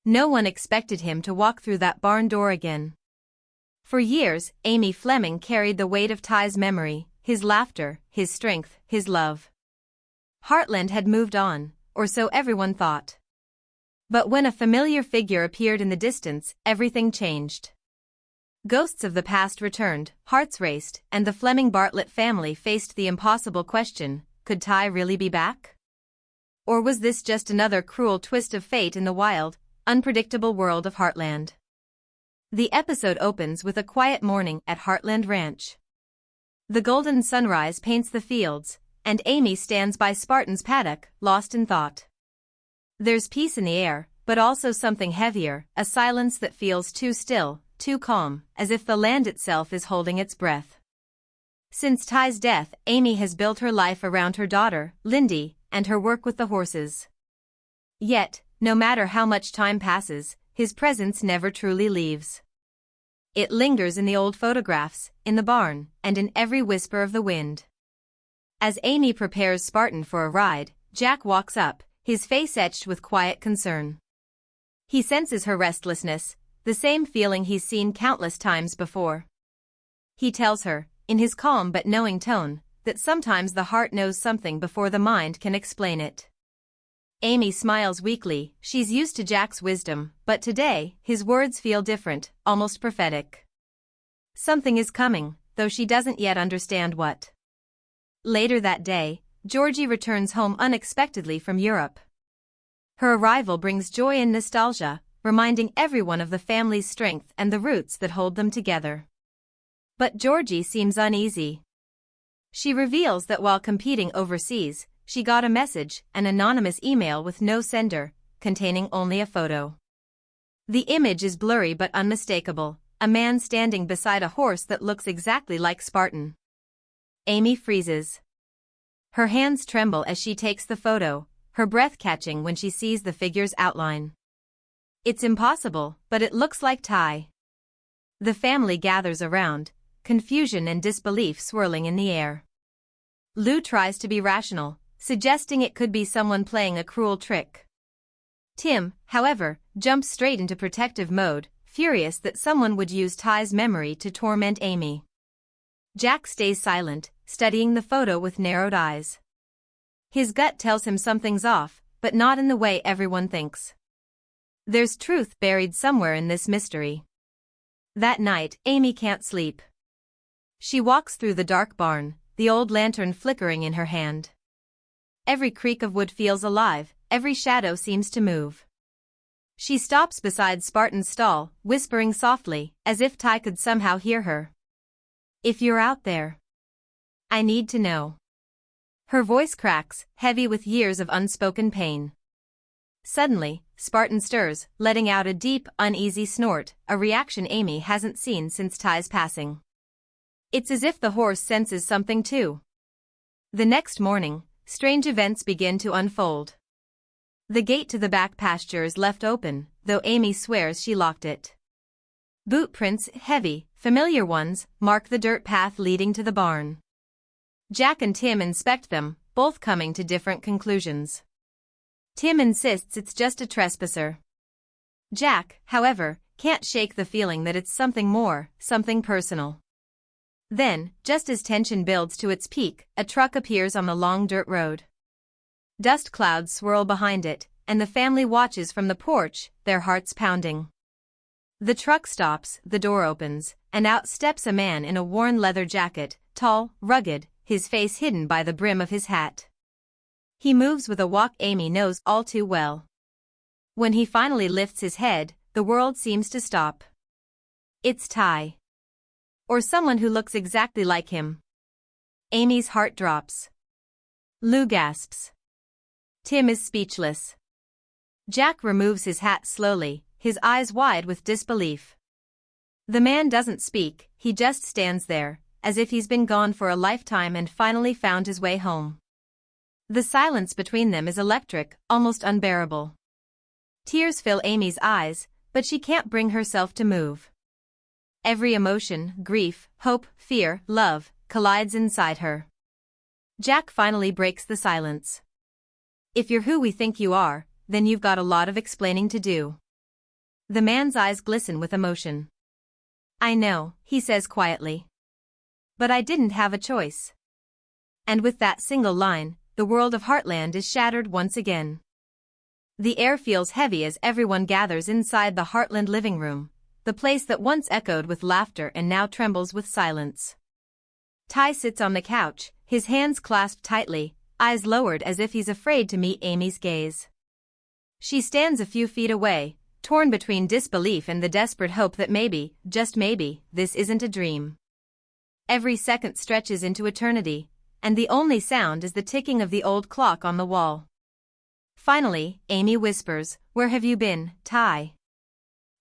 No one expected him to walk through that barn door again. For years, Amy Fleming carried the weight of Ty's memory, his laughter, his strength, his love. Heartland had moved on, or so everyone thought. But when a familiar figure appeared in the distance, everything changed. Ghosts of the past returned, hearts raced, and the Fleming Bartlett family faced the impossible question, could Ty really be back? Or was this just another cruel twist of fate in the wild, unpredictable world of Heartland? The episode opens with a quiet morning at Heartland Ranch. The golden sunrise paints the fields, and Amy stands by Spartan's paddock, lost in thought. There's peace in the air, but also something heavier, a silence that feels too still, too calm, as if the land itself is holding its breath. Since Ty's death, Amy has built her life around her daughter, Lyndy, and her work with the horses. Yet, no matter how much time passes, his presence never truly leaves. It lingers in the old photographs, in the barn, and in every whisper of the wind. As Amy prepares Spartan for a ride, Jack walks up, his face etched with quiet concern. He senses her restlessness, the same feeling he's seen countless times before. He tells her, in his calm but knowing tone, that sometimes the heart knows something before the mind can explain it. Amy smiles weakly, she's used to Jack's wisdom, but today, his words feel different, almost prophetic. Something is coming, though she doesn't yet understand what. Later that day, Georgie returns home unexpectedly from Europe. Her arrival brings joy and nostalgia, reminding everyone of the family's strength and the roots that hold them together. But Georgie seems uneasy. She reveals that while competing overseas, she got a message, an anonymous email with no sender, containing only a photo. The image is blurry but unmistakable, a man standing beside a horse that looks exactly like Spartan. Amy freezes. Her hands tremble as she takes the photo, her breath catching when she sees the figure's outline. It's impossible, but it looks like Ty. The family gathers around, confusion and disbelief swirling in the air. Lou tries to be rational, suggesting it could be someone playing a cruel trick. Tim, however, jumps straight into protective mode, furious that someone would use Ty's memory to torment Amy. Jack stays silent, studying the photo with narrowed eyes. His gut tells him something's off, but not in the way everyone thinks. There's truth buried somewhere in this mystery. That night, Amy can't sleep. She walks through the dark barn, the old lantern flickering in her hand. Every creak of wood feels alive, every shadow seems to move. She stops beside Spartan's stall, whispering softly, as if Ty could somehow hear her. "If you're out there, I need to know." Her voice cracks, heavy with years of unspoken pain. Suddenly, Spartan stirs, letting out a deep, uneasy snort, a reaction Amy hasn't seen since Ty's passing. It's as if the horse senses something too. The next morning, strange events begin to unfold. The gate to the back pasture is left open, though Amy swears she locked it. Boot prints, heavy, familiar ones, mark the dirt path leading to the barn. Jack and Tim inspect them, both coming to different conclusions. Tim insists it's just a trespasser. Jack, however, can't shake the feeling that it's something more, something personal. Then, just as tension builds to its peak, a truck appears on the long dirt road. Dust clouds swirl behind it, and the family watches from the porch, their hearts pounding. The truck stops, the door opens, and out steps a man in a worn leather jacket, tall, rugged, his face hidden by the brim of his hat. He moves with a walk Amy knows all too well. When he finally lifts his head, the world seems to stop. It's Ty. Or someone who looks exactly like him. Amy's heart drops. Lou gasps. Tim is speechless. Jack removes his hat slowly, his eyes wide with disbelief. The man doesn't speak, he just stands there, as if he's been gone for a lifetime and finally found his way home. The silence between them is electric, almost unbearable. Tears fill Amy's eyes, but she can't bring herself to move. Every emotion, grief, hope, fear, love, collides inside her. Jack finally breaks the silence. "If you're who we think you are, then you've got a lot of explaining to do." The man's eyes glisten with emotion. I know, he says quietly. But I didn't have a choice. And with that single line, the world of Heartland is shattered once again. The air feels heavy as everyone gathers inside the Heartland living room, the place that once echoed with laughter and now trembles with silence. Ty sits on the couch, his hands clasped tightly, eyes lowered as if he's afraid to meet Amy's gaze. She stands a few feet away, torn between disbelief and the desperate hope that maybe, just maybe, this isn't a dream. Every second stretches into eternity, and the only sound is the ticking of the old clock on the wall. Finally, Amy whispers, "Where have you been, Ty?"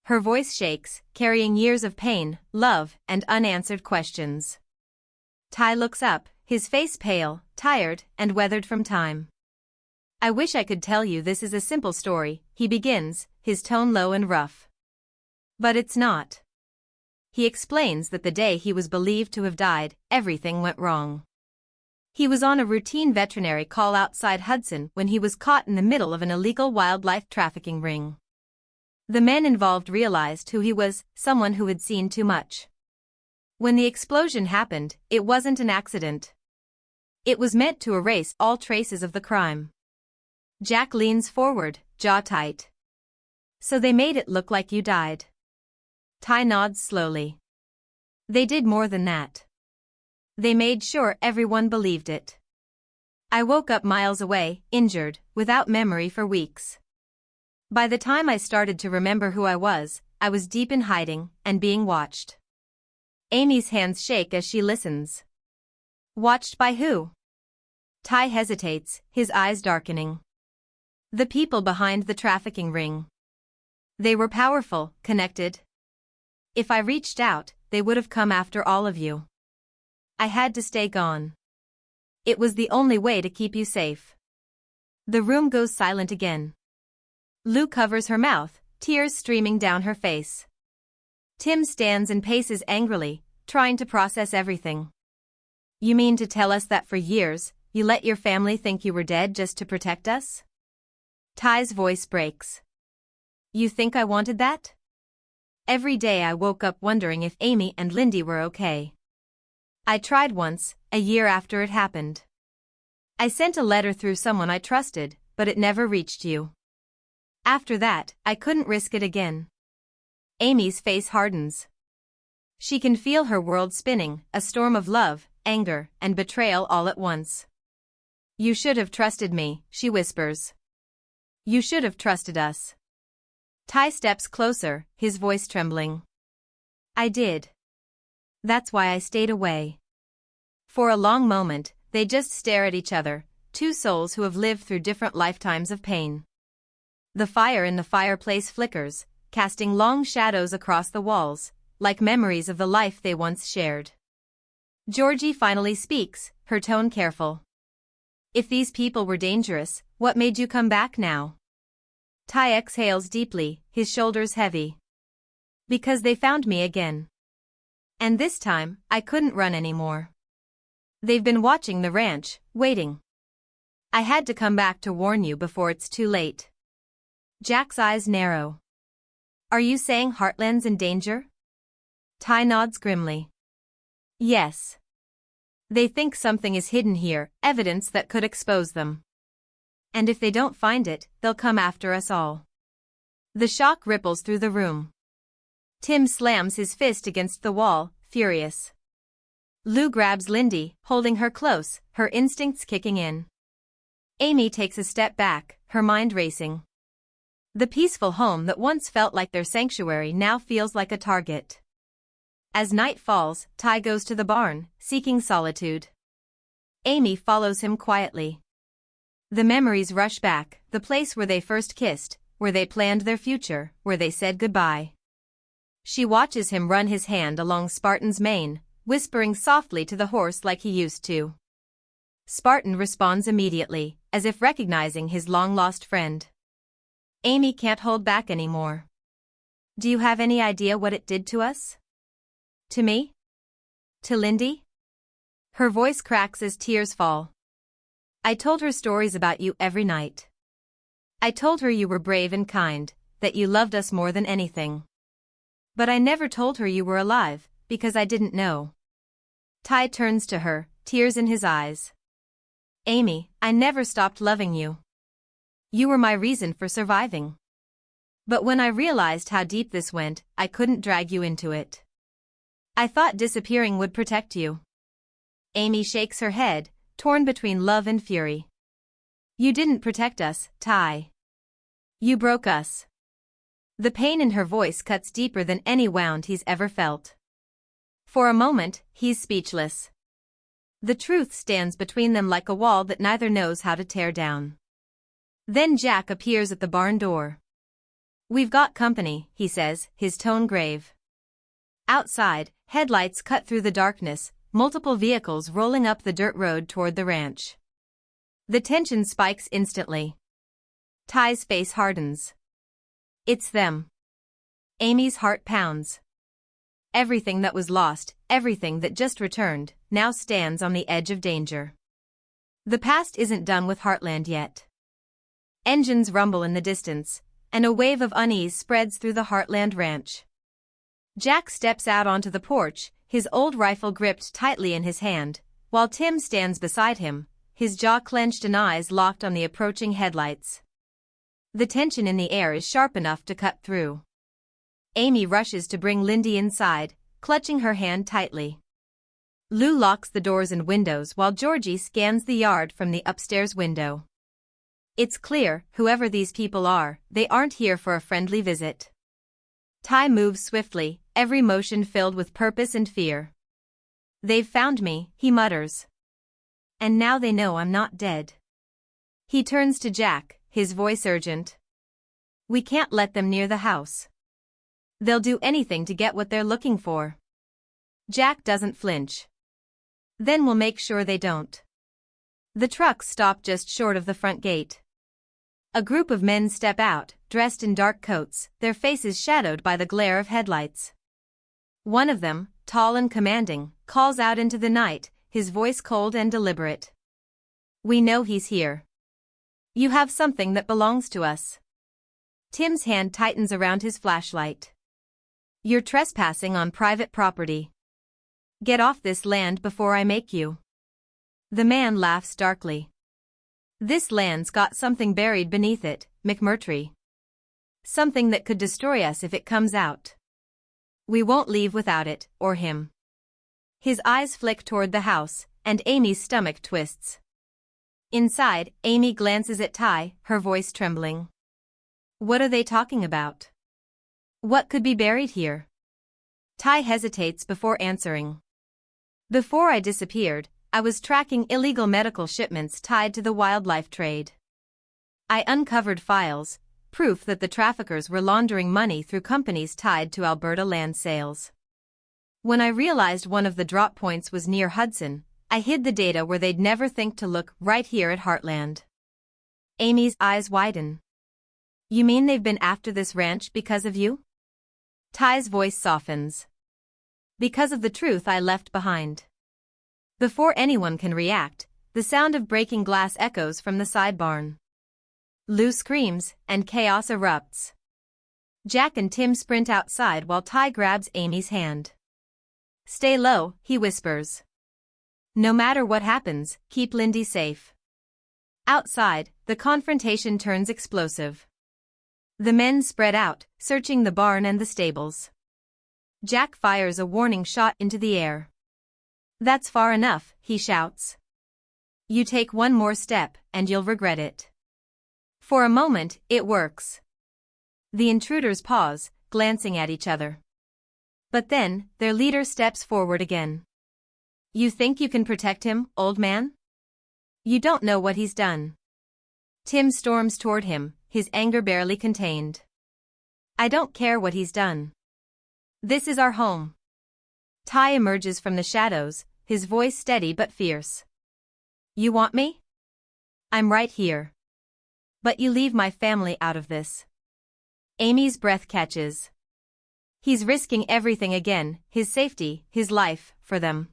Her voice shakes, carrying years of pain, love, and unanswered questions. Ty looks up, his face pale, tired, and weathered from time. "I wish I could tell you this is a simple story," he begins, his tone low and rough. "But it's not." He explains that the day he was believed to have died, everything went wrong. He was on a routine veterinary call outside Hudson when he was caught in the middle of an illegal wildlife trafficking ring. The men involved realized who he was, someone who had seen too much. When the explosion happened, it wasn't an accident. It was meant to erase all traces of the crime. Jack leans forward, jaw tight. "So they made it look like you died." Ty nods slowly. "They did more than that. They made sure everyone believed it. I woke up miles away, injured, without memory for weeks. By the time I started to remember who I was deep in hiding and being watched." Amy's hands shake as she listens. "Watched by who?" Ty hesitates, his eyes darkening. "The people behind the trafficking ring. They were powerful, connected. If I reached out, they would have come after all of you. I had to stay gone. It was the only way to keep you safe." The room goes silent again. Lou covers her mouth, tears streaming down her face. Tim stands and paces angrily, trying to process everything. "You mean to tell us that for years, you let your family think you were dead just to protect us?" Ty's voice breaks. "You think I wanted that? Every day I woke up wondering if Amy and Lyndy were okay. I tried once, a year after it happened. I sent a letter through someone I trusted, but it never reached you. After that, I couldn't risk it again." Amy's face hardens. She can feel her world spinning, a storm of love, anger, and betrayal all at once. "You should have trusted me," she whispers. "You should have trusted us." Ty steps closer, his voice trembling. "I did. That's why I stayed away." For a long moment, they just stare at each other, two souls who have lived through different lifetimes of pain. The fire in the fireplace flickers, casting long shadows across the walls, like memories of the life they once shared. Georgie finally speaks, her tone careful. "If these people were dangerous, what made you come back now?" Ty exhales deeply, his shoulders heavy. "Because they found me again. And this time, I couldn't run anymore. They've been watching the ranch, waiting. I had to come back to warn you before it's too late." Jack's eyes narrow. "Are you saying Heartland's in danger?" Ty nods grimly. "Yes. They think something is hidden here, evidence that could expose them. And if they don't find it, they'll come after us all." The shock ripples through the room. Tim slams his fist against the wall, furious. Lou grabs Lyndy, holding her close, her instincts kicking in. Amy takes a step back, her mind racing. The peaceful home that once felt like their sanctuary now feels like a target. As night falls, Ty goes to the barn, seeking solitude. Amy follows him quietly. The memories rush back, the place where they first kissed, where they planned their future, where they said goodbye. She watches him run his hand along Spartan's mane, whispering softly to the horse like he used to. Spartan responds immediately, as if recognizing his long-lost friend. Amy can't hold back anymore. "Do you have any idea what it did to us?" "To me? To Lyndy?" Her voice cracks as tears fall. "I told her stories about you every night. I told her you were brave and kind, that you loved us more than anything. But I never told her you were alive, because I didn't know. Ty turns to her, tears in his eyes. Amy, I never stopped loving you. You were my reason for surviving. But when I realized how deep this went, I couldn't drag you into it. I thought disappearing would protect you. Amy shakes her head, torn between love and fury. You didn't protect us, Ty. You broke us. The pain in her voice cuts deeper than any wound he's ever felt. For a moment, he's speechless. The truth stands between them like a wall that neither knows how to tear down. Then Jack appears at the barn door. We've got company, he says, his tone grave. Outside, headlights cut through the darkness, multiple vehicles rolling up the dirt road toward the ranch. The tension spikes instantly. Ty's face hardens. It's them. Amy's heart pounds. Everything that was lost, everything that just returned, now stands on the edge of danger. The past isn't done with Heartland yet. Engines rumble in the distance, and a wave of unease spreads through the Heartland Ranch. Jack steps out onto the porch, his old rifle gripped tightly in his hand, while Tim stands beside him, his jaw clenched and eyes locked on the approaching headlights. The tension in the air is sharp enough to cut through. Amy rushes to bring Lyndy inside, clutching her hand tightly. Lou locks the doors and windows while Georgie scans the yard from the upstairs window. It's clear, whoever these people are, they aren't here for a friendly visit. Ty moves swiftly, every motion filled with purpose and fear. They've found me, he mutters. And now they know I'm not dead. He turns to Jack, his voice urgent. We can't let them near the house. They'll do anything to get what they're looking for. Jack doesn't flinch. Then we'll make sure they don't. The trucks stop just short of the front gate. A group of men step out, dressed in dark coats, their faces shadowed by the glare of headlights. One of them, tall and commanding, calls out into the night, his voice cold and deliberate. We know he's here. You have something that belongs to us. Tim's hand tightens around his flashlight. You're trespassing on private property. Get off this land before I make you. The man laughs darkly. This land's got something buried beneath it, McMurtry. Something that could destroy us if it comes out. We won't leave without it, or him. His eyes flick toward the house, and Amy's stomach twists. Inside, Amy glances at Ty, her voice trembling. What are they talking about? What could be buried here? Ty hesitates before answering. Before I disappeared, I was tracking illegal medical shipments tied to the wildlife trade. I uncovered files, proof that the traffickers were laundering money through companies tied to Alberta land sales. When I realized one of the drop points was near Hudson, I hid the data where they'd never think to look, right here at Heartland. Amy's eyes widen. You mean they've been after this ranch because of you? Ty's voice softens. Because of the truth I left behind. Before anyone can react, the sound of breaking glass echoes from the side barn. Lou screams, and chaos erupts. Jack and Tim sprint outside while Ty grabs Amy's hand. Stay low, he whispers. No matter what happens, keep Lyndy safe. Outside, the confrontation turns explosive. The men spread out, searching the barn and the stables. Jack fires a warning shot into the air. That's far enough, he shouts. You take one more step, and you'll regret it. For a moment, it works. The intruders pause, glancing at each other. But then, their leader steps forward again. You think you can protect him, old man? You don't know what he's done. Tim storms toward him, his anger barely contained. I don't care what he's done. This is our home. Ty emerges from the shadows, his voice steady but fierce. You want me? I'm right here. But you leave my family out of this. Amy's breath catches. He's risking everything again, his safety, his life, for them.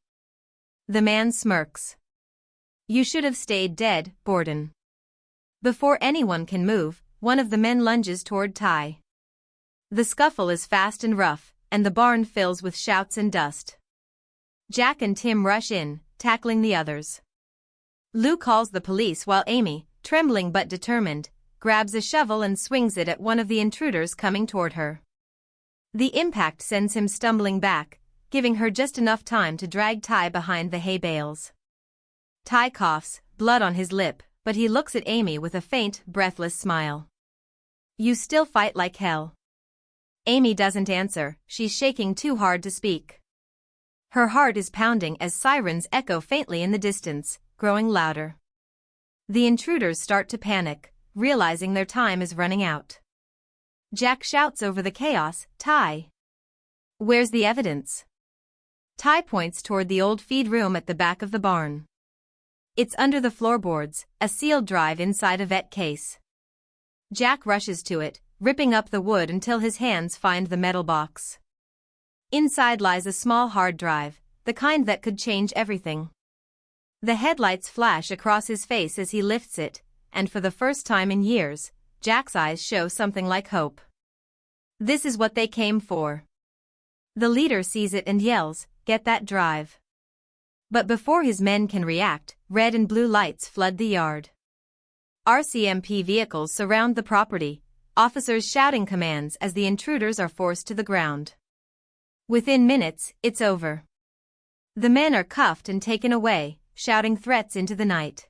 The man smirks. You should have stayed dead, Borden. Before anyone can move, one of the men lunges toward Ty. The scuffle is fast and rough, and the barn fills with shouts and dust. Jack and Tim rush in, tackling the others. Lou calls the police while Amy, trembling but determined, grabs a shovel and swings it at one of the intruders coming toward her. The impact sends him stumbling back, giving her just enough time to drag Ty behind the hay bales. Ty coughs, blood on his lip, but he looks at Amy with a faint, breathless smile. "You still fight like hell." Amy doesn't answer, she's shaking too hard to speak. Her heart is pounding as sirens echo faintly in the distance, growing louder. The intruders start to panic, realizing their time is running out. Jack shouts over the chaos, "Ty! Where's the evidence?" Ty points toward the old feed room at the back of the barn. It's under the floorboards, a sealed drive inside a vet case. Jack rushes to it, ripping up the wood until his hands find the metal box. Inside lies a small hard drive, the kind that could change everything. The headlights flash across his face as he lifts it, and for the first time in years, Jack's eyes show something like hope. This is what they came for. The leader sees it and yells, "Get that drive." But before his men can react, red and blue lights flood the yard. RCMP vehicles surround the property, officers shouting commands as the intruders are forced to the ground. Within minutes, it's over. The men are cuffed and taken away, shouting threats into the night.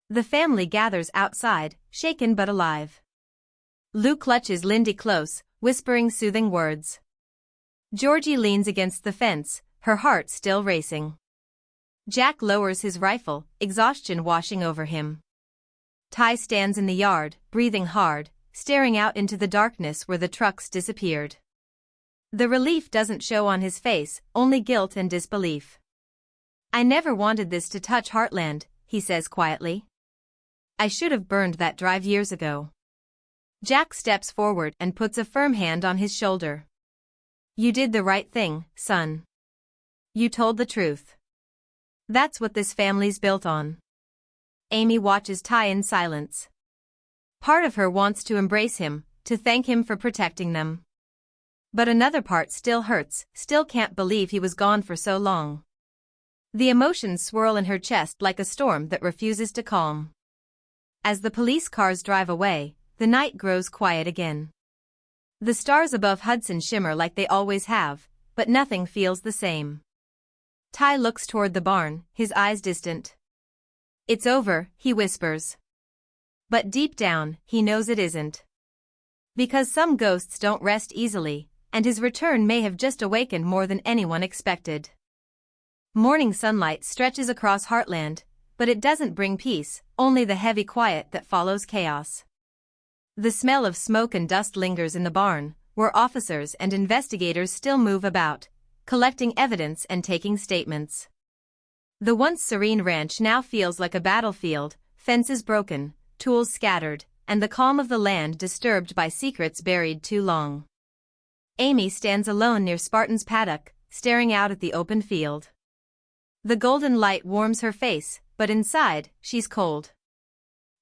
The family gathers outside, shaken but alive. Lou clutches Lyndy close, whispering soothing words. Georgie leans against the fence, her heart still racing. Jack lowers his rifle, exhaustion washing over him. Ty stands in the yard, breathing hard, staring out into the darkness where the trucks disappeared. The relief doesn't show on his face, only guilt and disbelief. "I never wanted this to touch Heartland," he says quietly. "I should have burned that drive years ago." Jack steps forward and puts a firm hand on his shoulder. "You did the right thing, son. You told the truth. That's what this family's built on." Amy watches Ty in silence. Part of her wants to embrace him, to thank him for protecting them. But another part still hurts, still can't believe he was gone for so long. The emotions swirl in her chest like a storm that refuses to calm. As the police cars drive away, the night grows quiet again. The stars above Hudson shimmer like they always have, but nothing feels the same. Ty looks toward the barn, his eyes distant. "It's over," he whispers. But deep down, he knows it isn't. Because some ghosts don't rest easily, and his return may have just awakened more than anyone expected. Morning sunlight stretches across Heartland, but it doesn't bring peace, only the heavy quiet that follows chaos. The smell of smoke and dust lingers in the barn, where officers and investigators still move about, collecting evidence and taking statements. The once serene ranch now feels like a battlefield, fences broken, tools scattered, and the calm of the land disturbed by secrets buried too long. Amy stands alone near Spartan's paddock, staring out at the open field. The golden light warms her face, but inside, she's cold.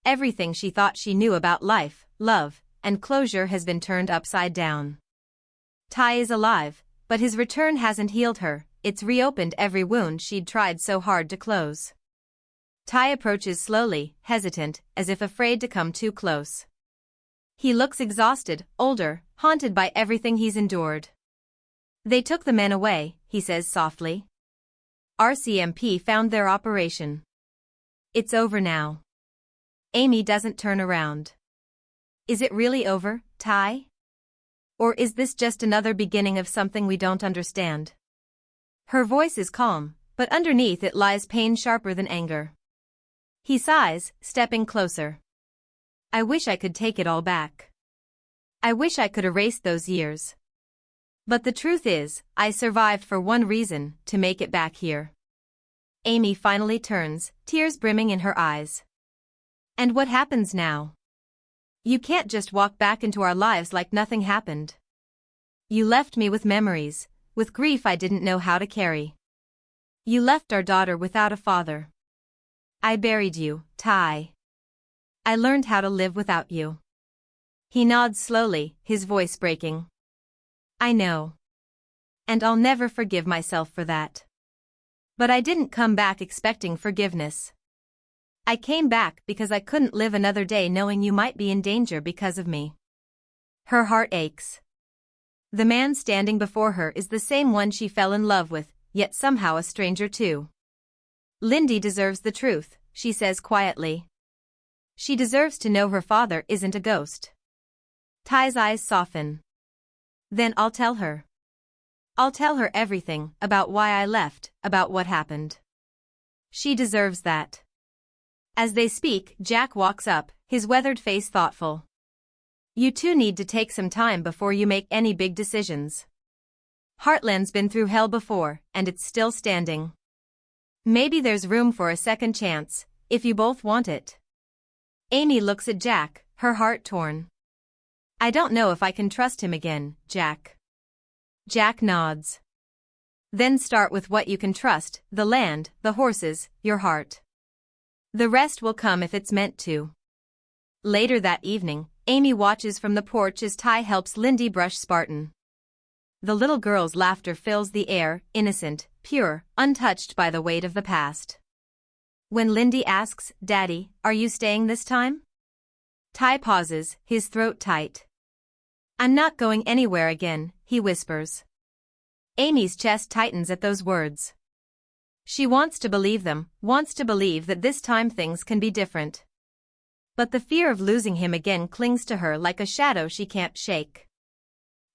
Everything she thought she knew about life, love, and closure has been turned upside down. Ty is alive, but his return hasn't healed her, it's reopened every wound she'd tried so hard to close. Ty approaches slowly, hesitant, as if afraid to come too close. He looks exhausted, older, haunted by everything he's endured. "They took the men away," he says softly. "RCMP found their operation. It's over now." Amy doesn't turn around. "Is it really over, Ty? Or is this just another beginning of something we don't understand?" Her voice is calm, but underneath it lies pain sharper than anger. He sighs, stepping closer. "I wish I could take it all back. I wish I could erase those years. But the truth is, I survived for one reason, to make it back here." Amy finally turns, tears brimming in her eyes. "And what happens now? You can't just walk back into our lives like nothing happened. You left me with memories, with grief I didn't know how to carry. You left our daughter without a father. I buried you, Ty. I learned how to live without you. He nods slowly, his voice breaking. I know. And I'll never forgive myself for that. But I didn't come back expecting forgiveness. I came back because I couldn't live another day knowing you might be in danger because of me. Her heart aches. The man standing before her is the same one she fell in love with, yet somehow a stranger too. Lyndy deserves the truth, she says quietly. She deserves to know her father isn't a ghost. Ty's eyes soften. Then I'll tell her. I'll tell her everything, about why I left, about what happened. She deserves that. As they speak, Jack walks up, his weathered face thoughtful. You two need to take some time before you make any big decisions. Heartland's been through hell before, and it's still standing. Maybe there's room for a second chance, if you both want it. Amy looks at Jack, her heart torn. I don't know if I can trust him again, Jack. Jack nods. Then start with what you can trust, the land, the horses, your heart. The rest will come if it's meant to. Later that evening, Amy watches from the porch as Ty helps Lyndy brush Spartan. The little girl's laughter fills the air, innocent, pure, untouched by the weight of the past. When Lyndy asks, Daddy, are you staying this time? Ty pauses, his throat tight. I'm not going anywhere again, he whispers. Amy's chest tightens at those words. She wants to believe them, wants to believe that this time things can be different. But the fear of losing him again clings to her like a shadow she can't shake.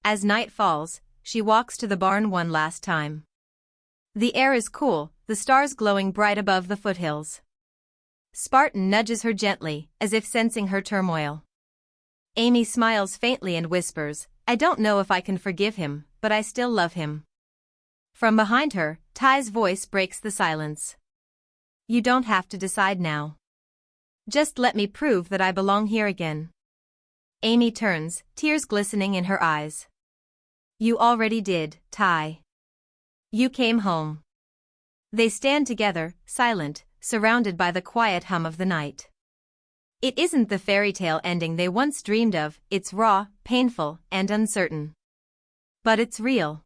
As night falls, she walks to the barn one last time. The air is cool, the stars glowing bright above the foothills. Spartan nudges her gently, as if sensing her turmoil. Amy smiles faintly and whispers, I don't know if I can forgive him, but I still love him. From behind her, Ty's voice breaks the silence. You don't have to decide now. Just let me prove that I belong here again. Amy turns, tears glistening in her eyes. You already did, Ty. You came home. They stand together, silent, surrounded by the quiet hum of the night. It isn't the fairy tale ending they once dreamed of, it's raw, painful, and uncertain. But it's real.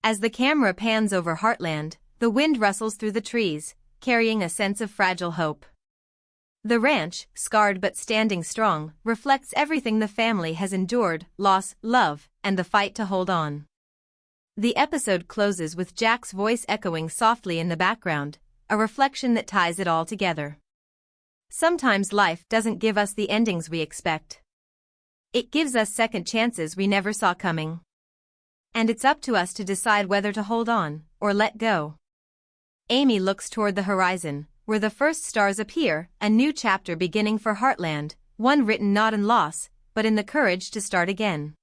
As the camera pans over Heartland, the wind rustles through the trees, carrying a sense of fragile hope. The ranch, scarred but standing strong, reflects everything the family has endured, loss, love, and the fight to hold on. The episode closes with Jack's voice echoing softly in the background, a reflection that ties it all together. Sometimes life doesn't give us the endings we expect. It gives us second chances we never saw coming. And it's up to us to decide whether to hold on, or let go. Amy looks toward the horizon, where the first stars appear, a new chapter beginning for Heartland, one written not in loss, but in the courage to start again.